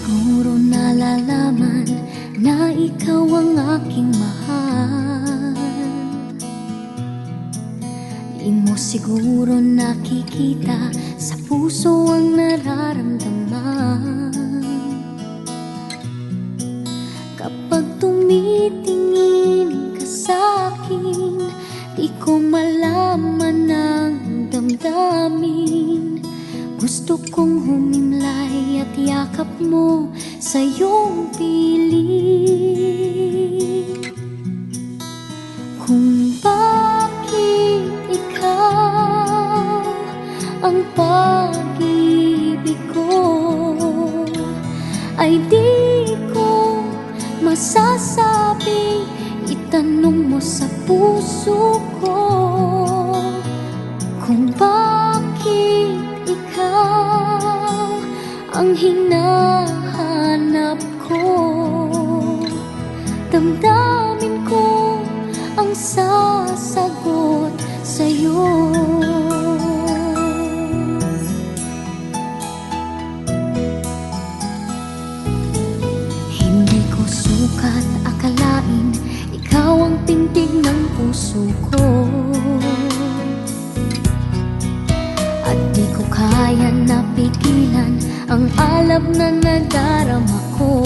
siguro nalalaman na ikaw ang aking mahal. Di mo siguro nakikita sa puso ang nararamdaman. Kapag tumitingin ka sa'kin, di ko malaman ang damdamin. Gusto kong humimlay at yakap mo sa iyong piling. Kung bakit ikaw ang pag-ibig ko, ay di ko masasabi. Itanong mo sa puso ko kung bakit ikaw ang hinahanap ko. Damdamin ko ang sasagot sa'yo. Hindi ko sukat akalain ikaw ang tindig ng puso ko, at di ko kaya napigilan ang alab na nadarama ko.